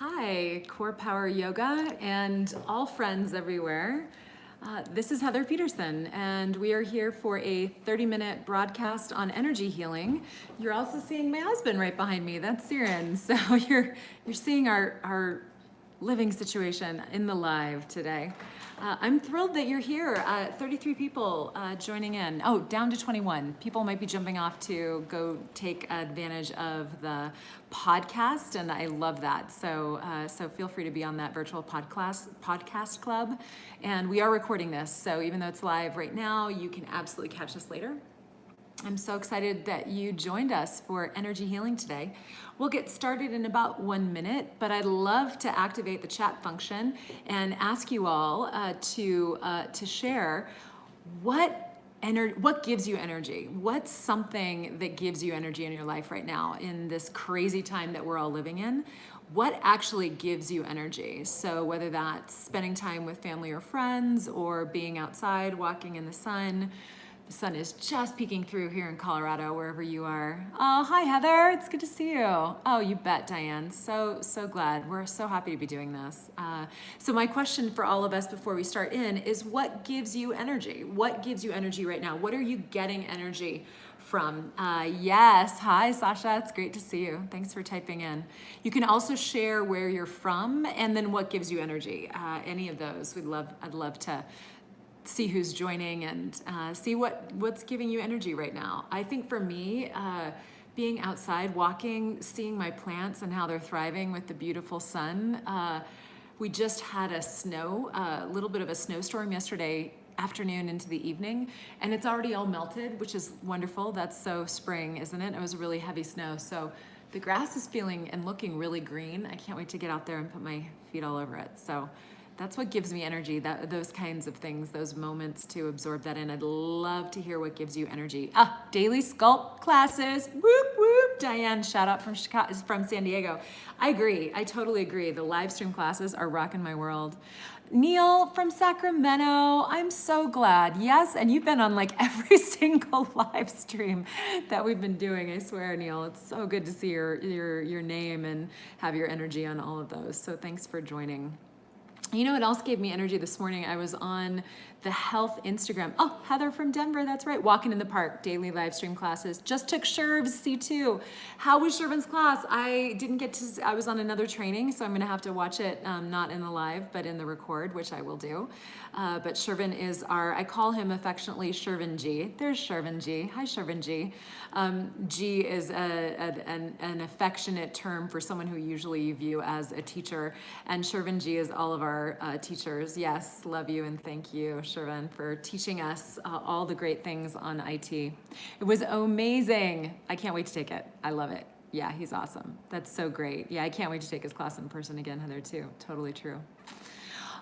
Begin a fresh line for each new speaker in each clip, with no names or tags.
Hi, CorePower Yoga and all friends everywhere. This is Heather Peterson, and we are here for a 30-minute broadcast on energy healing. You're also seeing my husband right behind me. That's Siren. So you're seeing our living situation in the live today. I'm thrilled that you're here. 33 people joining in. Oh, down to 21. People might be jumping off to go take advantage of the podcast, and I love that. So feel free to be on that virtual podcast club. And we are recording this, so even though it's live right now, you can absolutely catch us later. I'm so excited that you joined us for energy healing today. We'll get started in about 1 minute, but I'd love to activate the chat function and ask you all to share what gives you energy. What's something that gives you energy in your life right now in this crazy time that we're all living in? What actually gives you energy? So whether that's spending time with family or friends or being outside, walking in the sun. The sun is just peeking through here in Colorado, wherever you are. Oh, hi, Heather. It's good to see you. Oh, you bet, Diane. So glad. We're so happy to be doing this. So my question for all of us before we start in is, what gives you energy? What gives you energy right now? What are you getting energy from? Yes. Hi, Sasha. It's great to see you. Thanks for typing in. You can also share where you're from and then what gives you energy. Any of those. I'd love to see who's joining and see what's giving you energy right now. I think for me, being outside, walking, seeing my plants and how they're thriving with the beautiful sun. We just had a little bit of a snowstorm yesterday afternoon into the evening, and it's already all melted, which is wonderful. That's so spring, isn't it? It was a really heavy snow. So the grass is feeling and looking really green. I can't wait to get out there and put my feet all over it. So that's what gives me energy, those kinds of things, those moments to absorb that in. I'd love to hear what gives you energy. Daily sculpt classes, whoop, whoop. Diane, shout out from San Diego. I agree, I totally agree. The live stream classes are rocking my world. Neil from Sacramento, I'm so glad. Yes, and you've been on like every single live stream that we've been doing, I swear, Neil. It's so good to see your name and have your energy on all of those. So thanks for joining. You know what else gave me energy this morning? I was on the health Instagram. Oh, Heather from Denver, that's right. Walking in the park, daily live stream classes. Just took Sherv's C2. How was Shervin's class? I was on another training, so I'm gonna have to watch it, not in the live, but in the record, which I will do. But Shervin is I call him affectionately Shervin G. There's Shervin G. Hi, Shervin G. G is an affectionate term for someone who usually you view as a teacher, and Shervin G is all of our teachers. Yes, love you and thank you, Shervin, for teaching us all the great things on IT. It was amazing. I can't wait to take it. I love it. Yeah, he's awesome. That's so great. Yeah, I can't wait to take his class in person again, Heather, too. Totally true.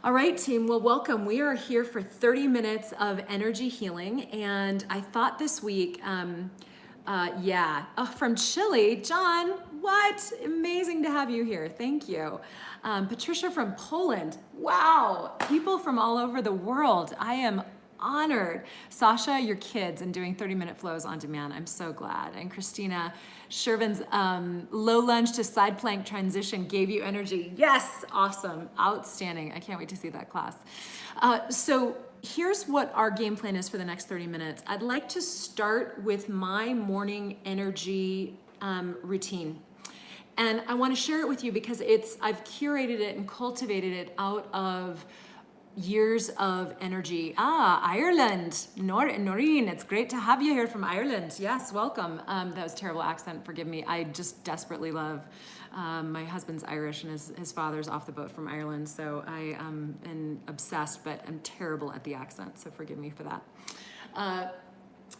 All right, team, well, welcome. We are here for 30 minutes of energy healing, and I thought this week, from Chile, John, what? Amazing to have you here. Thank you. Patricia from Poland. Wow, people from all over the world. I am honored. Sasha, your kids, and doing 30-minute flows on demand. I'm so glad. And Christina, Shervin's low lunge to side plank transition gave you energy. Yes, awesome, outstanding. I can't wait to see that class. So here's what our game plan is for the next 30 minutes. I'd like to start with my morning energy routine. And I want to share it with you because I've curated it and cultivated it out of years of energy. Ireland, Noreen, it's great to have you here from Ireland. Yes, welcome. That was a terrible accent, forgive me. I just desperately love, my husband's Irish and his father's off the boat from Ireland, so I am obsessed, but I'm terrible at the accent, so forgive me for that.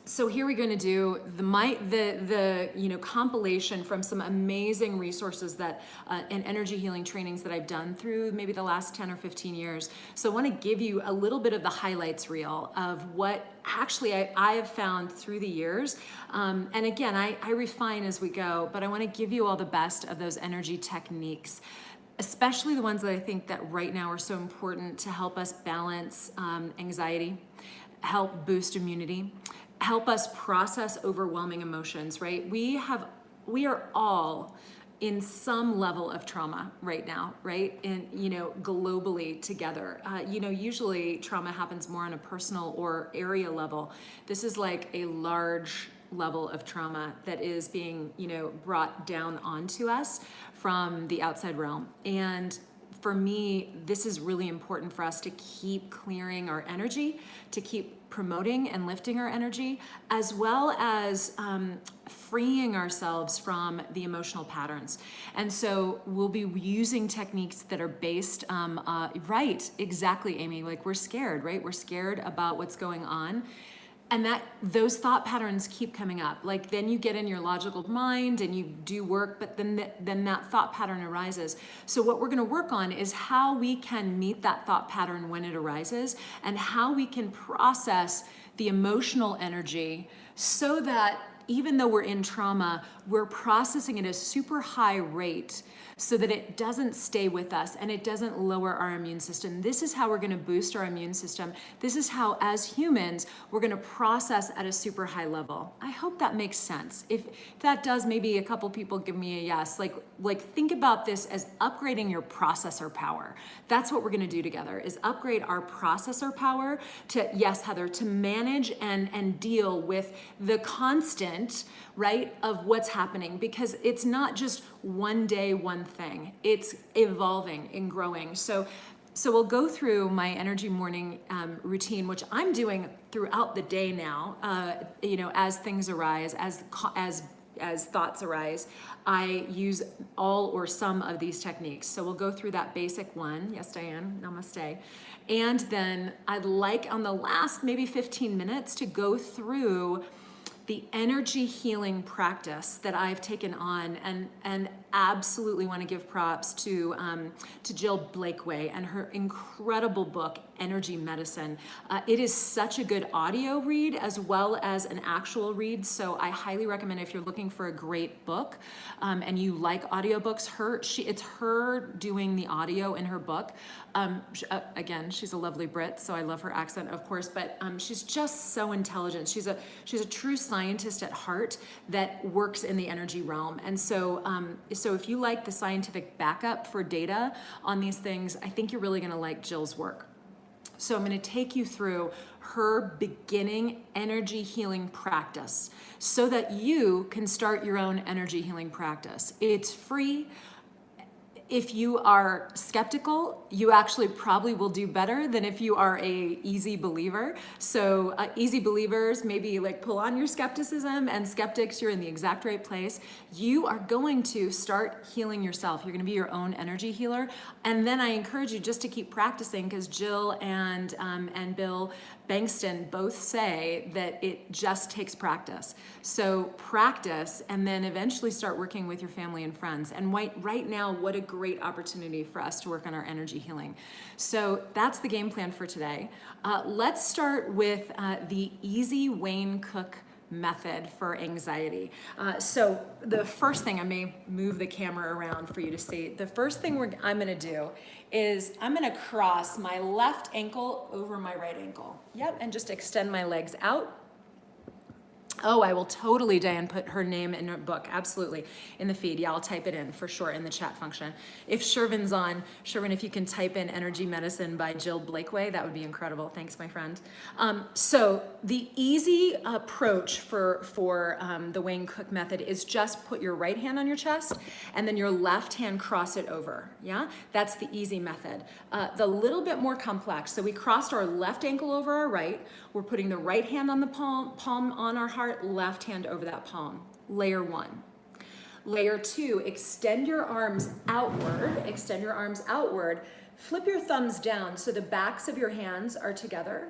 So here we're going to do the compilation from some amazing resources that and energy healing trainings that I've done through maybe the last 10 or 15 years. So I want to give you a little bit of the highlights reel of what actually I have found through the years. And again, I refine as we go, but I want to give you all the best of those energy techniques, especially the ones that I think that right now are so important to help us balance anxiety, help boost immunity, help us process overwhelming emotions, right? We are all in some level of trauma right now, right? And, globally together. Usually trauma happens more on a personal or area level. This is like a large level of trauma that is being, brought down onto us from the outside realm. And for me, this is really important for us to keep clearing our energy, to keep promoting and lifting our energy, as well as freeing ourselves from the emotional patterns. And so we'll be using techniques that are based, right, exactly, Amy, like we're scared, right? We're scared about what's going on. And those thought patterns keep coming up. Like then you get in your logical mind and you do work, but then that thought pattern arises. So what we're going to work on is how we can meet that thought pattern when it arises, and how we can process the emotional energy so that even though we're in trauma, we're processing it at a super high rate so that it doesn't stay with us and it doesn't lower our immune system. This is how we're going to boost our immune system. This is how, as humans, we're going to process at a super high level. I hope that makes sense. If that does, maybe a couple people give me a yes. Like think about this as upgrading your processor power. That's what we're going to do together, is upgrade our processor power to, yes, Heather, to manage and deal with the constant, right, of what's happening, because it's not just one day, one thing. It's evolving and growing. So we'll go through my energy morning routine, which I'm doing throughout the day now. As things arise, as thoughts arise, I use all or some of these techniques. So we'll go through that basic one. Yes, Diane, namaste. And then I'd like on the last maybe 15 minutes to go through the energy healing practice that I've taken on, and absolutely want to give props to Jill Blakeway and her incredible book, Energy Medicine. It is such a good audio read as well as an actual read, so I highly recommend, if you're looking for a great book and you like audiobooks, it's her doing the audio in her book. Again, she's a lovely Brit, so I love her accent, of course, but she's just so intelligent. She's a true scientist at heart that works in the energy realm. And so if you like the scientific backup for data on these things, I think you're really going to like Jill's work. So I'm going to take you through her beginning energy healing practice so that you can start your own energy healing practice. It's free. If you are skeptical, you actually probably will do better than if you are a easy believer. So easy believers, maybe like pull on your skepticism, and skeptics, you're in the exact right place. You are going to start healing yourself. You're going to be your own energy healer. And then I encourage you just to keep practicing, because Jill and Bill Bankston both say that it just takes practice. So practice, and then eventually start working with your family and friends. And right now, what a great opportunity for us to work on our energy healing. So that's the game plan for today. Let's start with the easy Wayne Cook method for anxiety. So the first thing, I may move the camera around for you to see. The first thing I'm going to do is I'm going to cross my left ankle over my right ankle. Yep, and just extend my legs out. Oh, I will totally, Diane, put her name in her book. Absolutely. In the feed. Yeah, I'll type it in for sure in the chat function. If Shervin's on, Shervin, if you can type in Energy Medicine by Jill Blakeway, that would be incredible. Thanks, my friend. So the easy approach for the Wayne Cook method is just put your right hand on your chest and then your left hand cross it over. Yeah, that's the easy method. The little bit more complex. So we crossed our left ankle over our right. We're putting the right hand on the palm on our heart, left hand over that palm. Layer one. Layer two, extend your arms outward. Extend your arms outward. Flip your thumbs down so the backs of your hands are together.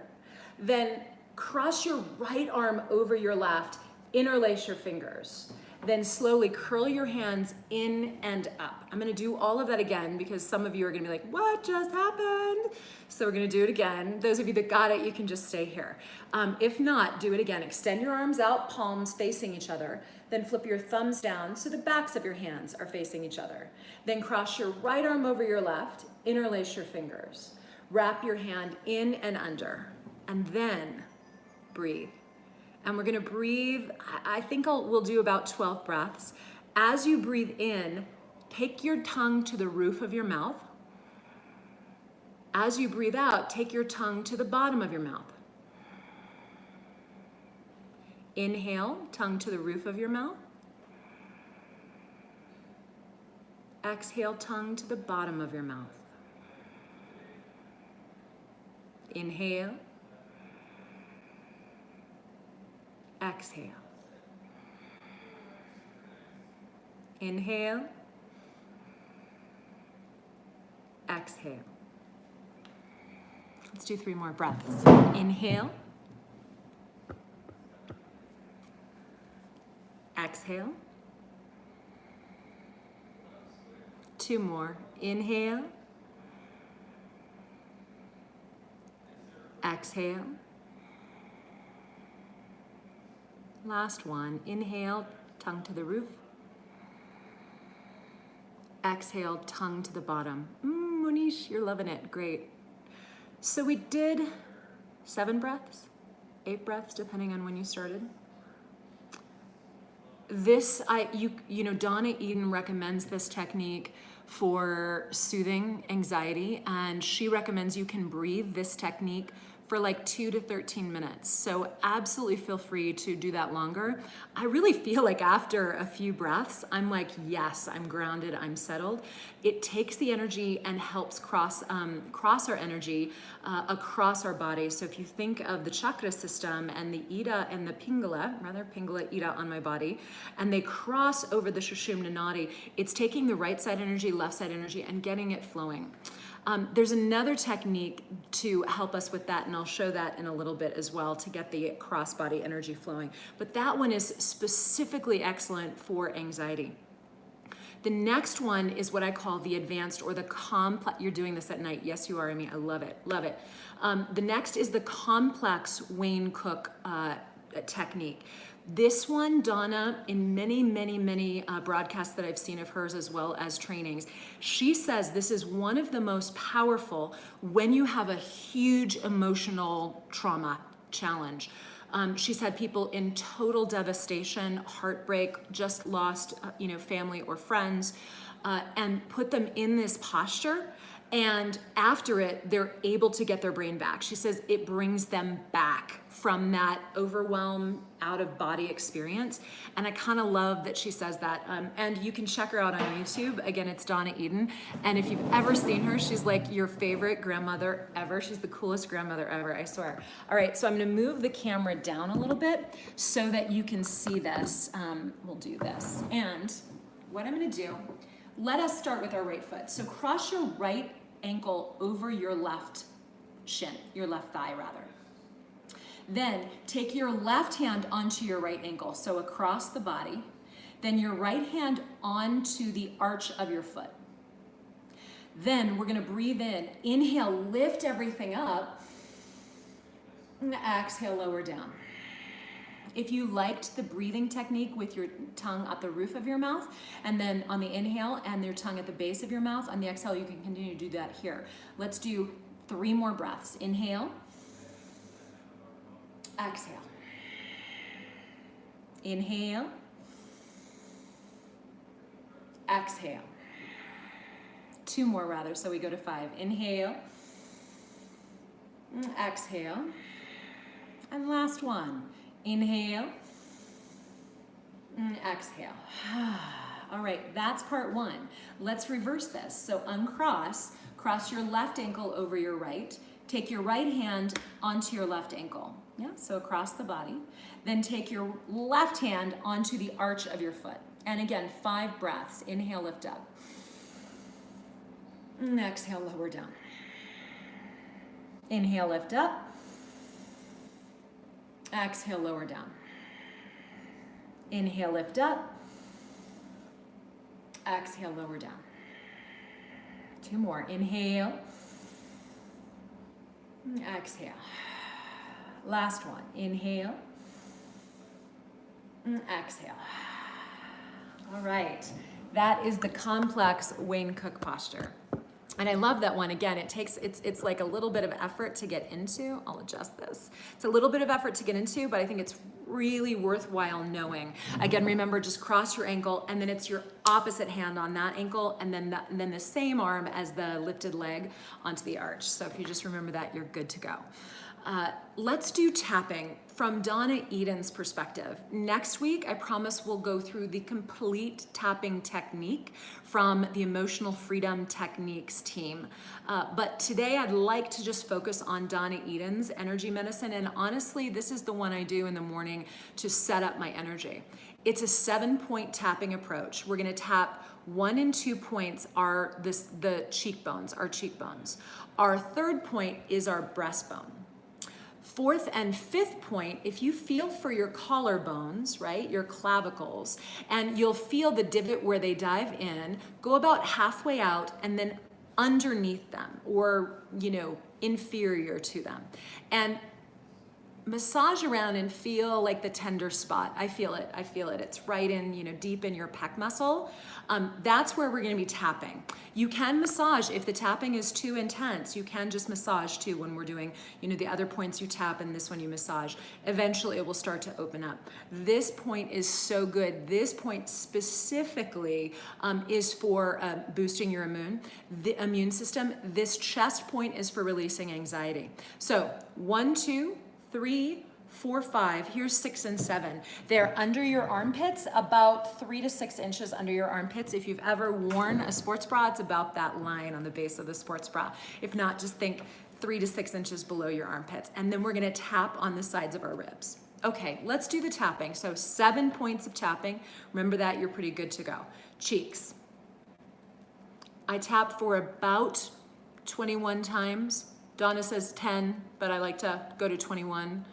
Then cross your right arm over your left. Interlace your fingers. Then slowly curl your hands in and up. I'm going to do all of that again because some of you are going to be like, what just happened? So we're going to do it again. Those of you that got it, you can just stay here. If not, do it again. Extend your arms out, palms facing each other. Then flip your thumbs down so the backs of your hands are facing each other. Then cross your right arm over your left. Interlace your fingers. Wrap your hand in and under. And then breathe. And we're going to breathe, I think we'll do about 12 breaths. As you breathe in, take your tongue to the roof of your mouth. As you breathe out, take your tongue to the bottom of your mouth. Inhale, tongue to the roof of your mouth. Exhale, tongue to the bottom of your mouth. Inhale. Exhale. Inhale. Exhale. Let's do 3 more breaths. Inhale. Exhale. 2 more. Inhale. Exhale. Last one. Inhale, tongue to the roof. Exhale, tongue to the bottom. Monish, you're loving it. Great. So we did 7 breaths, 8 breaths, depending on when you started. This, Donna Eden recommends this technique for soothing anxiety, and she recommends you can breathe this technique for like 2 to 13 minutes. So absolutely feel free to do that longer. I really feel like after a few breaths, I'm like, yes, I'm grounded, I'm settled. It takes the energy and helps cross our energy across our body. So if you think of the chakra system and the Ida and the Pingala Ida on my body, and they cross over the Sushumna Nadi, it's taking the right side energy, left side energy, and getting it flowing. There's another technique to help us with that, and I'll show that in a little bit as well to get the cross-body energy flowing. But that one is specifically excellent for anxiety. The next one is what I call the advanced or the complex. You're doing this at night. Yes, you are, Amy. I love it. Love it. The next is the complex Wayne Cook technique. This one, Donna, in many broadcasts that I've seen of hers as well as trainings, she says this is one of the most powerful when you have a huge emotional trauma challenge. She's had people in total devastation, heartbreak, just lost, family or friends, and put them in this posture. And after it, they're able to get their brain back. She says it brings them back from that overwhelm, out of body experience. And I kind of love that she says that. And you can check her out on YouTube. Again, it's Donna Eden. And if you've ever seen her, she's like your favorite grandmother ever. She's the coolest grandmother ever, I swear. All right, so I'm gonna move the camera down a little bit so that you can see this. We'll do this. And what I'm gonna do, let us start with our right foot. So cross your right ankle over your left shin, your left thigh rather. Then take your left hand onto your right ankle, so across the body. Then your right hand onto the arch of your foot. Then we're gonna breathe in. Inhale, lift everything up. And exhale, lower down. If you liked the breathing technique with your tongue at the roof of your mouth, and then on the inhale and your tongue at the base of your mouth, on the exhale, you can continue to do that here. Let's do 3 more breaths. Inhale. Exhale. Inhale. Exhale. 2 more rather, so we go to 5. Inhale. Exhale. And last one. Inhale. Exhale. All right, that's part 1. Let's reverse this. So uncross, cross your left ankle over your right. Take your right hand onto your left ankle. Yeah, so across the body. Then take your left hand onto the arch of your foot. And again, 5 breaths. Inhale, lift up. Exhale, lower down. Inhale, lift up. Exhale, lower down. Inhale, lift up. Exhale, lower down. 2 more. Inhale. Exhale. Last one. Inhale. Exhale. All right. That is the complex Wayne Cook posture. And I love that one. Again, it's like a little bit of effort to get into. I'll adjust this. It's a little bit of effort to get into, but I think it's really worthwhile knowing. Again, remember, just cross your ankle, and then it's your opposite hand on that ankle, and then the same arm as the lifted leg onto the arch. So if you just remember that, you're good to go. Let's do tapping from Donna Eden's perspective. Next week, I promise we'll go through the complete tapping technique from the Emotional Freedom Techniques team. But today I'd like to just focus on Donna Eden's energy medicine. And honestly, this is the one I do in the morning to set up my energy. It's a 7-point tapping approach. We're gonna tap 1 and 2 points are the cheekbones, our cheekbones. Our 3rd point is our breastbone. 4th and 5th point, if you feel for your collarbones, right, your clavicles, and you'll feel the divot where they dive in, go about halfway out and then underneath them, or, inferior to them. And massage around and feel like the tender spot. I feel it. It's right in, deep in your pec muscle. That's where we're gonna be tapping. You can massage if the tapping is too intense. You can just massage too when we're doing, the other points you tap and this one you massage. Eventually it will start to open up. This point is so good. This point specifically is for boosting your the immune system. This chest point is for releasing anxiety. So 1, 2, 3, 4, 5, here's 6 and 7. They're under your armpits, about 3 to 6 inches under your armpits. If you've ever worn a sports bra, it's about that line on the base of the sports bra. If not, just think 3 to 6 inches below your armpits. And then we're gonna tap on the sides of our ribs. Okay, let's do the tapping. So 7 points of tapping. Remember that, you're pretty good to go. Cheeks. I tap for about 21 times. Donna says 10, but I like to go to 21.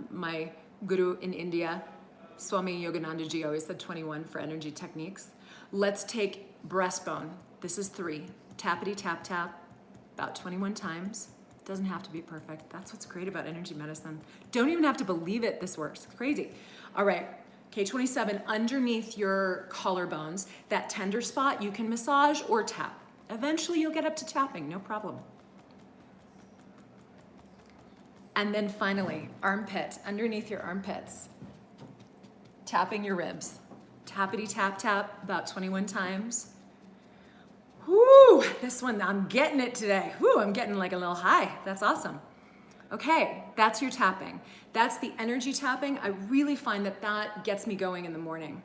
My guru in India, Swami Yoganandaji, always said 21 for energy techniques. Let's take breastbone. This is 3. Tappity tap tap, about 21 times. Doesn't have to be perfect. That's what's great about energy medicine. Don't even have to believe it, this works. It's crazy. All right, K27, underneath your collarbones, that tender spot, you can massage or tap. Eventually you'll get up to tapping, no problem. And then finally, armpit, underneath your armpits, tapping your ribs. Tappity tap tap, about 21 times. Whoo, this one, I'm getting it today. Whoo, I'm getting like a little high. That's awesome. Okay, that's your tapping. That's the energy tapping. I really find that gets me going in the morning.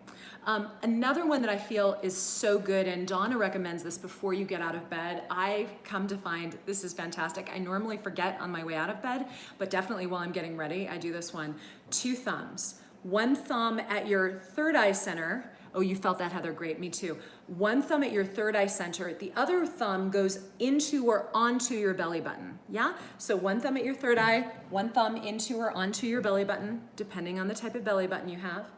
Another one that I feel is so good, and Donna recommends this before you get out of bed. I've come to find this is fantastic. I normally forget on my way out of bed, but definitely while I'm getting ready, I do this one. 2 thumbs. 1 thumb at your 3rd eye center. Oh, you felt that, Heather, great, me too. 1 thumb at your 3rd eye center. The other thumb goes into or onto your belly button, yeah? So 1 thumb at your 3rd eye, 1 thumb into or onto your belly button, depending on the type of belly button you have.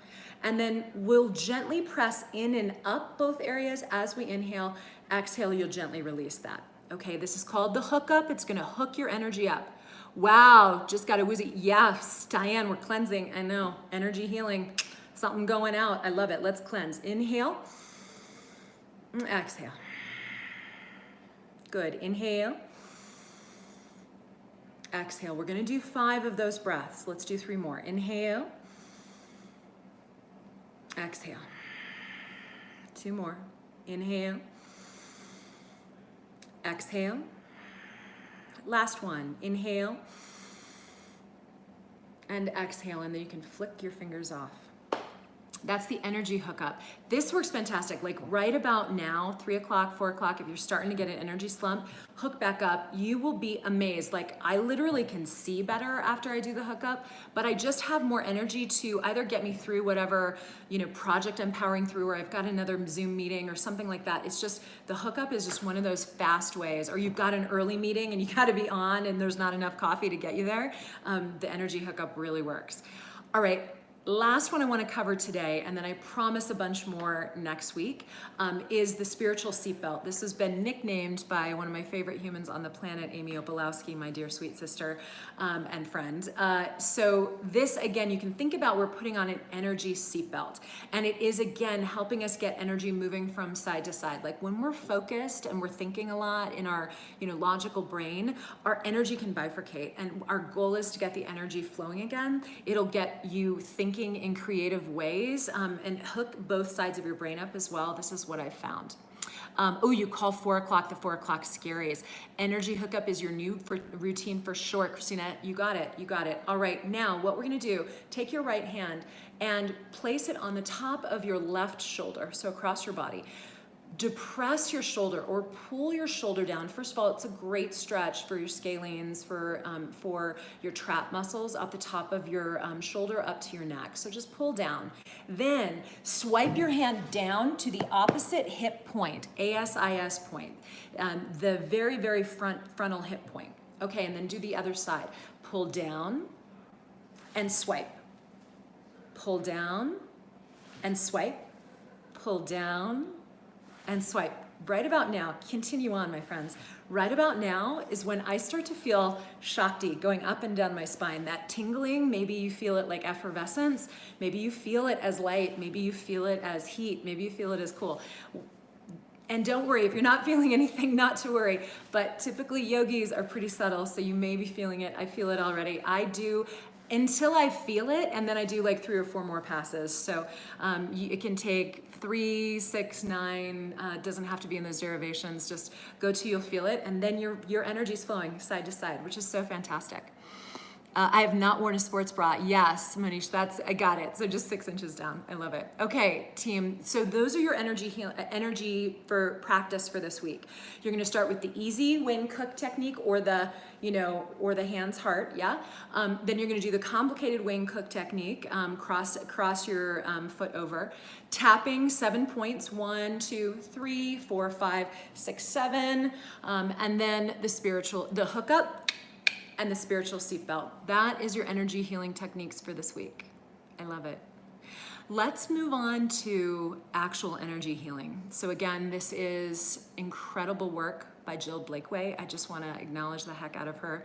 And then we'll gently press in and up both areas as we inhale. Exhale, you'll gently release that. Okay, this is called the hookup. It's gonna hook your energy up. Wow, just got a woozy. Yes, Diane, we're cleansing. I know, energy healing. Something going out. I love it. Let's cleanse. Inhale. Exhale. Good. Inhale. Exhale. We're going to do 5 of those breaths. Let's do 3 more. Inhale. Exhale. 2 more. Inhale. Exhale. Last one. Inhale. And exhale. And then you can flick your fingers off. That's the energy hookup. This works fantastic. Like right about now, 3 o'clock, 4 o'clock, if you're starting to get an energy slump, hook back up. You will be amazed. Like I literally can see better after I do the hookup, but I just have more energy to either get me through whatever, project I'm powering through, or I've got another Zoom meeting or something like that. It's just, the hookup is just one of those fast ways, or you've got an early meeting and you gotta be on and there's not enough coffee to get you there. The energy hookup really works. All right. Last one I want to cover today, and then I promise a bunch more next week, is the spiritual seatbelt. This has been nicknamed by one of my favorite humans on the planet, Amy Opalowski, my dear sweet sister and friend. So this, again, you can think about we're putting on an energy seatbelt, and it is, again, helping us get energy moving from side to side. Like when we're focused and we're thinking a lot in our logical brain, our energy can bifurcate, and our goal is to get the energy flowing again. It'll get you thinking in creative ways and hook both sides of your brain up as well. This is what I've found. You call 4 o'clock the 4 o'clock scaries. Energy hookup is your new routine for sure. Christina, you got it, you got it. All right, now what we're gonna do, take your right hand and place it on the top of your left shoulder, so across your body. Depress your shoulder or pull your shoulder down. First of all, it's a great stretch for your scalenes, for your trap muscles up the top of your shoulder up to your neck. So just pull down. Then swipe your hand down to the opposite hip point, ASIS point, the very, very frontal hip point. Okay, and then do the other side. Pull down and swipe. Pull down and swipe. Pull down and swipe. Right about now, continue on, my friends. Right about now is when I start to feel Shakti going up and down my spine. That tingling, maybe you feel it like effervescence, maybe you feel it as light, maybe you feel it as heat, maybe you feel it as cool. And don't worry, if you're not feeling anything, not to worry. But typically yogis are pretty subtle, so you may be feeling it. I feel it already. I do until I feel it, and then I do like 3 or 4 more passes. So it can take 3, 6, 9, doesn't have to be in those derivations. Just go till you'll feel it, and then your energy's flowing side to side, which is so fantastic. I have not worn a sports bra. Yes, Manish, I got it. So just 6 inches down. I love it. Okay, team. So those are your energy for practice for this week. You're going to start with the easy Wing Cook technique, or the hands heart. Yeah. Then you're going to do the complicated Wing Cook technique. Cross your foot over, tapping 7 points. 1, 2, 3, 4, 5, 6, 7, and then the hookup and the spiritual seatbelt. That is your energy healing techniques for this week. I love it. Let's move on to actual energy healing. So again, this is incredible work by Jill Blakeway. I just want to acknowledge the heck out of her.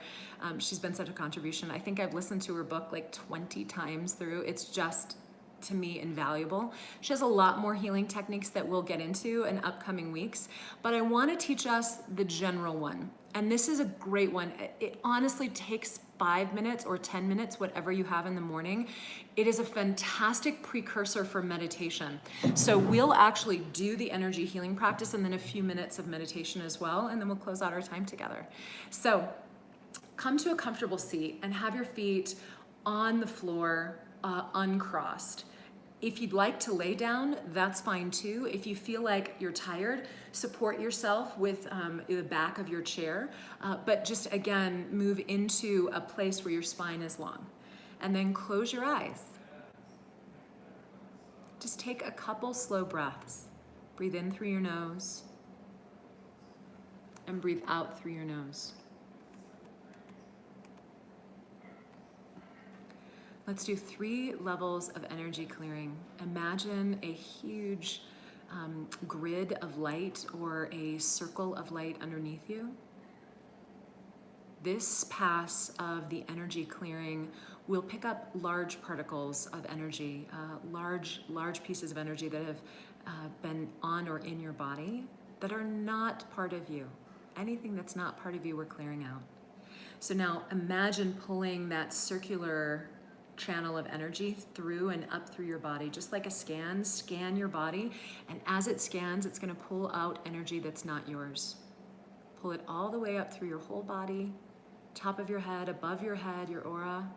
She's been such a contribution. I think I've listened to her book like 20 times through. It's just, to me, invaluable. She has a lot more healing techniques that we'll get into in upcoming weeks, but I want to teach us the general one. And this is a great one. It honestly takes 5 minutes or 10 minutes, whatever you have in the morning. It is a fantastic precursor for meditation. So we'll actually do the energy healing practice and then a few minutes of meditation as well, and then we'll close out our time together. So come to a comfortable seat and have your feet on the floor, uncrossed. If you'd like to lay down, that's fine too. If you feel like you're tired, support yourself with the back of your chair, but just again, move into a place where your spine is long. And then close your eyes. Just take a couple slow breaths. Breathe in through your nose and breathe out through your nose. Let's do 3 levels of energy clearing. Imagine a huge grid of light or a circle of light underneath you. This pass of the energy clearing will pick up large particles of energy, large pieces of energy that have been on or in your body that are not part of you. Anything that's not part of you, we're clearing out. So now imagine pulling that circular channel of energy through and up through your body, just like a scan. Scan your body, and as it scans, it's going to pull out energy that's not yours. Pull it all the way up through your whole body, top of your head, above your head, your aura,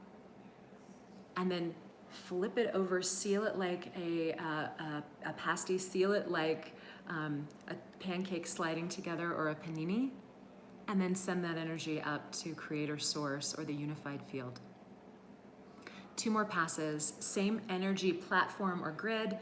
and then flip it over, seal it like a pasty, seal it like a pancake sliding together or a panini, and then send that energy up to Creator Source or the unified field. 2 more passes, same energy platform or grid,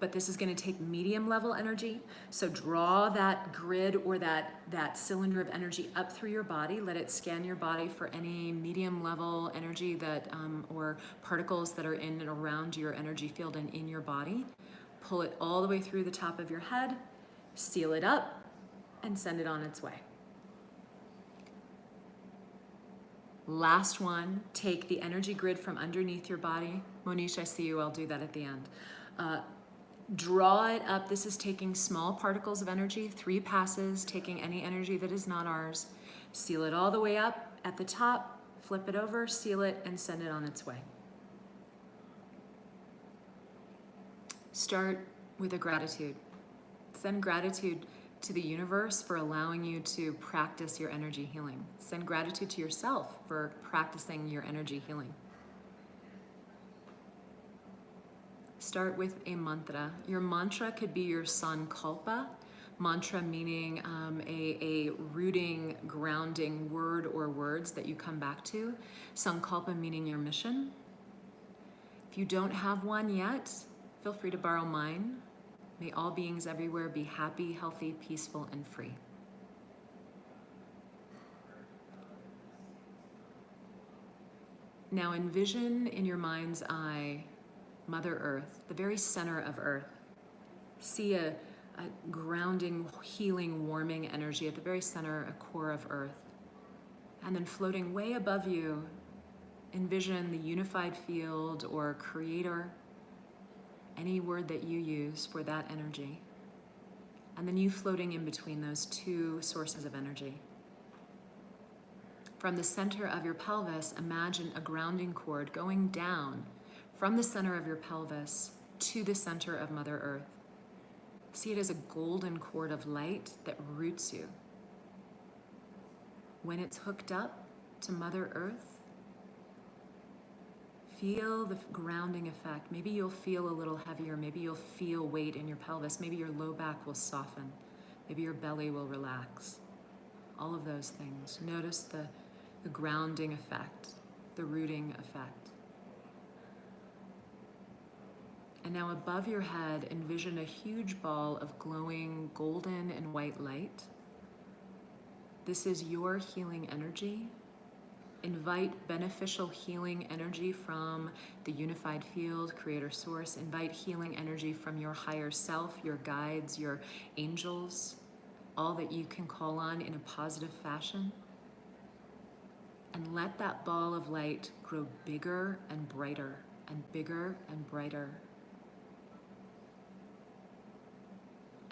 but this is going to take medium level energy. So draw that grid or that cylinder of energy up through your body. Let it scan your body for any medium level energy that or particles that are in and around your energy field and in your body. Pull it all the way through the top of your head, seal it up, and send it on its way. Last one, take the energy grid from underneath your body. Monish, I see you, I'll do that at the end. Draw it up. This is taking small particles of energy, 3 passes, taking any energy that is not ours. Seal it all the way up at the top, flip it over, seal it, and send it on its way. Start with a gratitude. Send gratitude to the universe for allowing you to practice your energy healing. Send gratitude to yourself for practicing your energy healing. Start with a mantra. Your mantra could be your sankalpa. Mantra meaning a rooting, grounding word or words that you come back to. Sankalpa meaning your mission. If you don't have one yet, feel free to borrow mine. May all beings everywhere be happy, healthy, peaceful, and free. Now envision in your mind's eye Mother Earth, the very center of Earth. See a grounding, healing, warming energy at the very center, a core of Earth. And then floating way above you, envision the unified field or creator, any word that you use for that energy. And then you floating in between those 2 sources of energy. From the center of your pelvis, imagine a grounding cord going down from the center of your pelvis to the center of Mother Earth. See it as a golden cord of light that roots you. When it's hooked up to Mother Earth, feel the grounding effect. Maybe you'll feel a little heavier. Maybe you'll feel weight in your pelvis. Maybe your low back will soften. Maybe your belly will relax. All of those things. Notice the grounding effect, the rooting effect. And now above your head, envision a huge ball of glowing golden and white light. This is your healing energy. Invite beneficial healing energy from the unified field, creator source. Invite healing energy from your higher self, your guides, your angels, all that you can call on in a positive fashion. And let that ball of light grow bigger and brighter and bigger and brighter.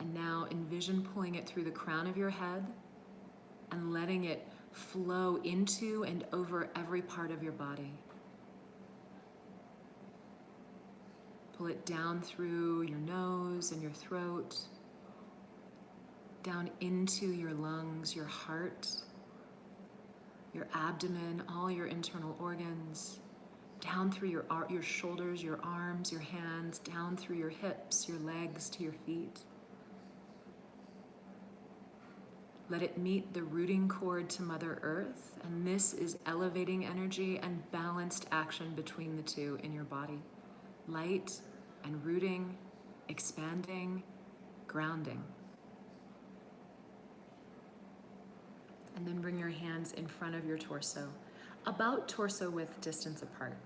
And now envision pulling it through the crown of your head and letting it flow into and over every part of your body. Pull it down through your nose and your throat, down into your lungs, your heart, your abdomen, all your internal organs, down through your shoulders, your arms, your hands, down through your hips, your legs to your feet. Let it meet the rooting cord to Mother Earth, and this is elevating energy and balanced action between the 2 in your body. Light and rooting, expanding, grounding. And then bring your hands in front of your torso, about torso width distance apart.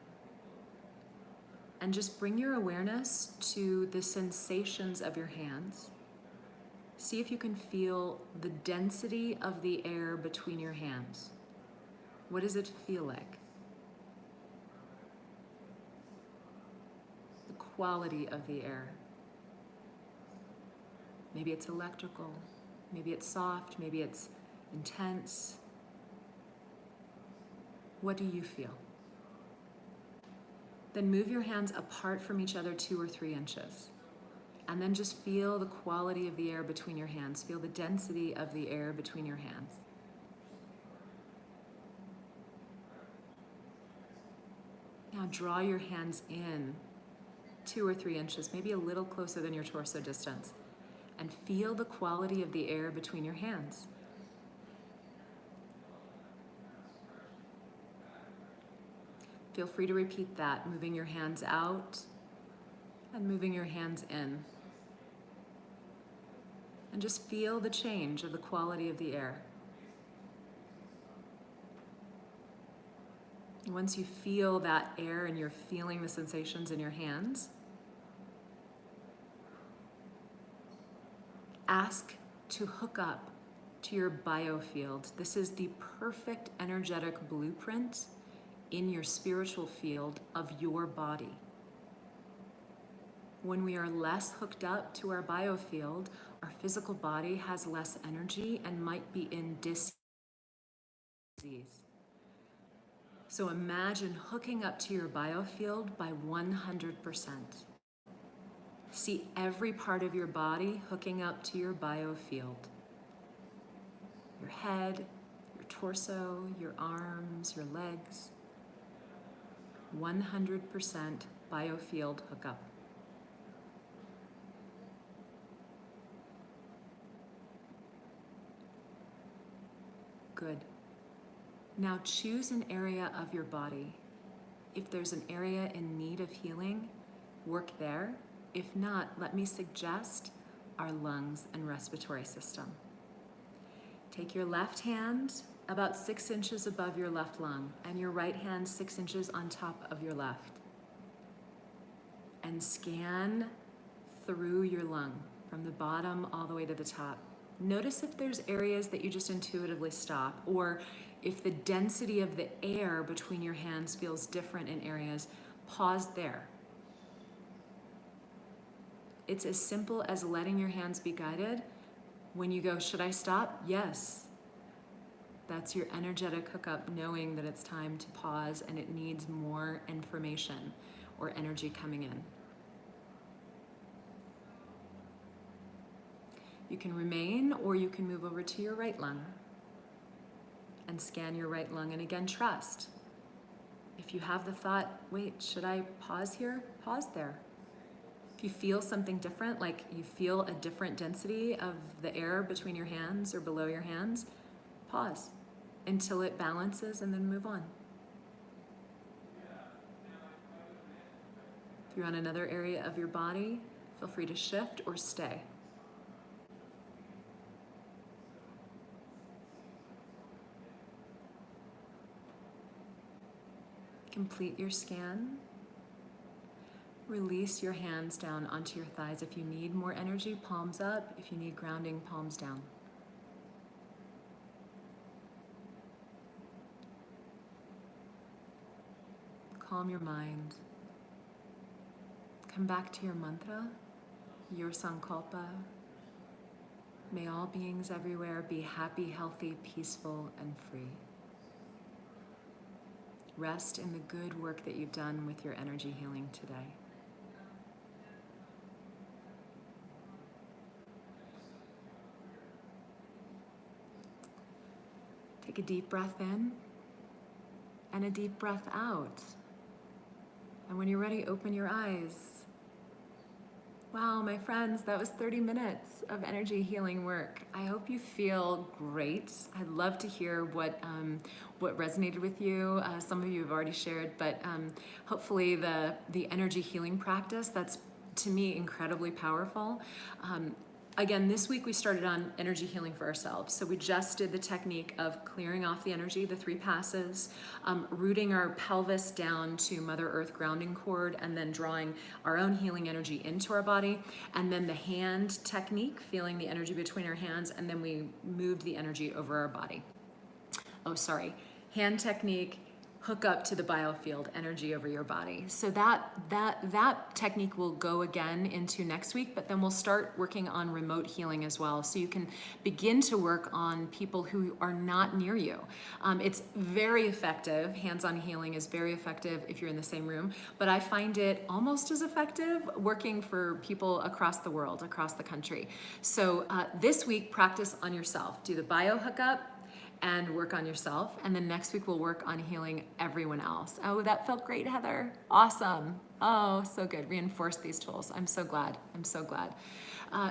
And just bring your awareness to the sensations of your hands. See if you can feel the density of the air between your hands. What does it feel like? The quality of the air. Maybe it's electrical, maybe it's soft, maybe it's intense. What do you feel? Then move your hands apart from each other 2 or 3 inches. And then just feel the quality of the air between your hands. Feel the density of the air between your hands. Now draw your hands in 2 or 3 inches, maybe a little closer than your torso distance. And feel the quality of the air between your hands. Feel free to repeat that, moving your hands out and moving your hands in. And just feel the change of the quality of the air. Once you feel that air and you're feeling the sensations in your hands, ask to hook up to your biofield. This is the perfect energetic blueprint in your spiritual field of your body. When we are less hooked up to our biofield, our physical body has less energy and might be in disease. So imagine hooking up to your biofield by 100%. See every part of your body hooking up to your biofield. Your head, your torso, your arms, your legs. 100% biofield hookup. Good. Now choose an area of your body. If there's an area in need of healing, work there. If not, let me suggest our lungs and respiratory system. Take your left hand about 6 inches above your left lung and your right hand 6 inches on top of your left. And scan through your lung from the bottom all the way to the top. Notice if there's areas that you just intuitively stop, or if the density of the air between your hands feels different in areas, pause there. It's as simple as letting your hands be guided. When you go, should I stop? Yes. That's your energetic hookup, knowing that it's time to pause and it needs more information or energy coming in. You can remain, or you can move over to your right lung and scan your right lung. And again, trust. If you have the thought, wait, should I pause here? Pause there. If you feel something different, like you feel a different density of the air between your hands or below your hands, pause until it balances and then move on. If you're on another area of your body, feel free to shift or stay. Complete your scan. Release your hands down onto your thighs. If you need more energy, palms up. If you need grounding, palms down. Calm your mind. Come back to your mantra, your sankalpa. May all beings everywhere be happy, healthy, peaceful, and free. Rest in the good work that you've done with your energy healing today. Take a deep breath in and a deep breath out. And when you're ready, open your eyes. Wow, my friends, that was 30 minutes of energy healing work. I hope you feel great. I'd love to hear what resonated with you. Some of you have already shared, but hopefully the energy healing practice, that's to me incredibly powerful. Again, this week we started on energy healing for ourselves. So we just did the technique of clearing off the energy, the 3 passes, rooting our pelvis down to Mother Earth grounding cord, and then drawing our own healing energy into our body. And then the hand technique, feeling the energy between our hands, and then we moved the energy over our body. Hand technique, hook up to the biofield, energy over your body. So that technique will go again into next week, but then we'll start working on remote healing as well. So you can begin to work on people who are not near you. It's very effective. Hands-on healing is very effective if you're in the same room, but I find it almost as effective working for people across the world, across the country. So this week, practice on yourself. Do the bio hookup and work on yourself. And then next week we'll work on healing everyone else. Oh, that felt great, Heather. Awesome. Oh, so good. Reinforce these tools. I'm so glad. I'm so glad.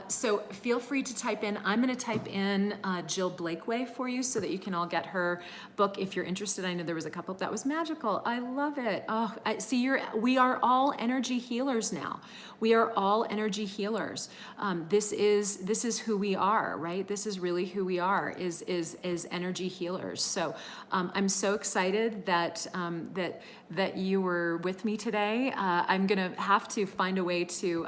So feel free to type in. I'm going to type in Jill Blakeway for you so that you can all get her book if you're interested. I know there was a couple that was magical. I love it. Oh, we are all energy healers now. We are all energy healers. This is who we are, right? This is really who we are, is energy healers. So I'm so excited that that you were with me today. I'm gonna have to find a way to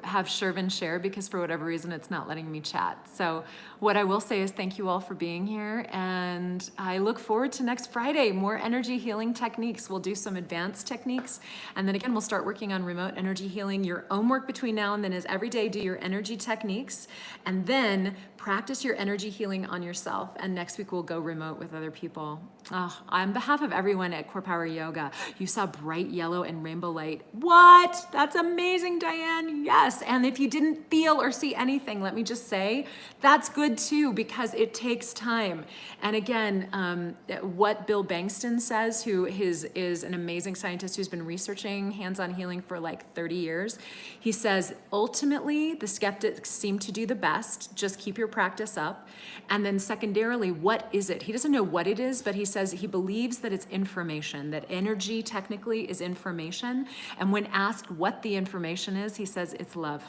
have Shervin share, because for whatever reason it's not letting me chat. So what I will say is thank you all for being here, and I look forward to next Friday. More energy healing techniques. We'll do some advanced techniques, and then again we'll start working on remote energy healing. Your homework between now and then is every day do your energy techniques, and then practice your energy healing on yourself. And next week we'll go remote with other people. On behalf of everyone at CorePower Yoga, you saw bright yellow and rainbow light. What? That's amazing, Diane. Yes. And if you didn't feel or see anything, let me just say that's good too, because it takes time. And again, what Bill Bankston says, who is an amazing scientist who's been researching hands-on healing for like 30 years, he says, ultimately, the skeptics seem to do the best. Just keep your practice up. And then secondarily, what is it? He doesn't know what it is, but he says he believes that it's information, that energy technically is information. And when asked what the information is, he says it's love.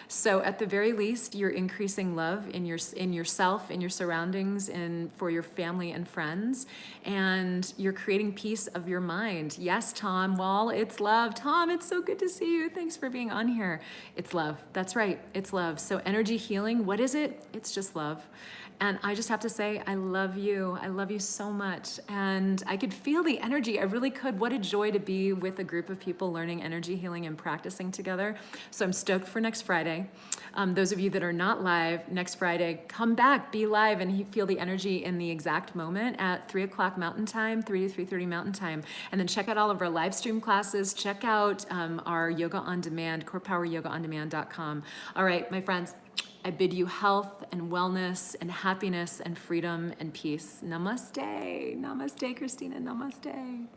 So at the very least, you're increasing love in yourself, in your surroundings, and for your family and friends, and you're creating peace of your mind. Yes, Tom Wall, it's love. Tom, it's so good to see you. Thanks for being on here. It's love. That's right. It's love. So energy healing, what is it? It's just love. And I just have to say, I love you. I love you so much. And I could feel the energy. I really could. What a joy to be with a group of people learning energy healing and practicing together. So I'm stoked for next Friday. Those of you that are not live, next Friday, come back, be live, and feel the energy in the exact moment at 3 o'clock Mountain Time, 3 to 3:30 Mountain Time. And then check out all of our live stream classes. Check out our Yoga On Demand, CorePowerYogaOnDemand.com. All right, my friends. I bid you health and wellness and happiness and freedom and peace. Namaste. Namaste, Christina. Namaste.